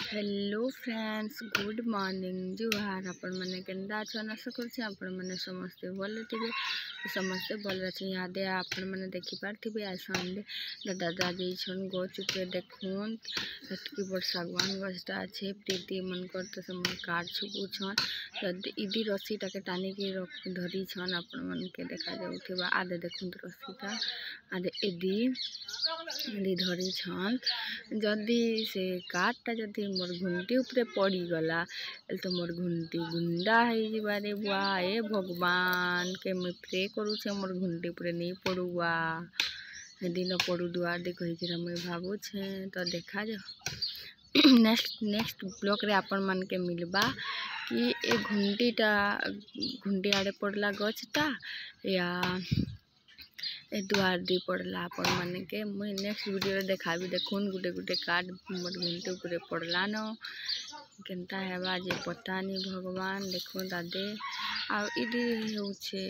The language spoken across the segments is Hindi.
Hello friends, good morning. जुहार। आपण मैंने केंदा छन आशा कर आपण मैंने समस्ते भल थे। समस्ते भल अच्छे। यादे आपण मैंने देखी पारे आज संडे दादा जाइछन गछ पे देखुन एतकी बड़ सागवान गछटा अच्छे प्रीति मन करते समय काट छुपुछन इदी रस्सीटा के टानिकी धरी छन आपण मन के देखा जाउथिबा। आदे देखुन रस्सीटा आदे इदी धरी छन जदि से काटटा जदि मोर घुंटी उपरे पड़ी गला तो मोर घुंटी गुंडा है रे बुआ। ए भगवान के मैं प्रे करू छे मोर घुंटी उपरे नहीं पड़ुआ यदि न पड़ू दुआर दे कही मैं भावु छे। तो देखा जाओ नेक्स्ट ब्लॉग रे आपण मन के मिलबा कि ए घुंटी आड़े पड़ला गछटा या ए दुआर दी पड़ला आपण माने के मुई नेक्स्ट वीडियो देखाबी। देखुन गुटे गुटे काट मोर घुंटी उपरे पड़ला न केनता हेबा जे पता नहीं भगवान। देखुन दादे आ इदी होछे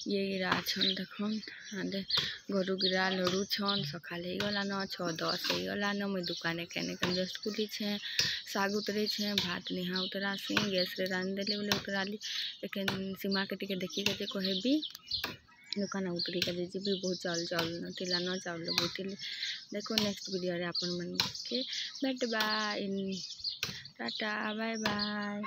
ये गिरा छन देखुन आदे गरु गिरा लड़ू छन सकाल हो गला न 6-10 हो गला न। मुई दुकाने केने कन जस्ट कुली छे साग उतरे छे भात निहा उतरासी गैस रे रान देले बोले उतराली लेकिन सीमा के टिके देखी के कहबी दुकान उतरी कर जी बहुत चाउल चाउल नथिला न चाउल बुथिली। देखो नेक्स्ट वीडियो रे आपण मन के बाय टाटा बाय बाय।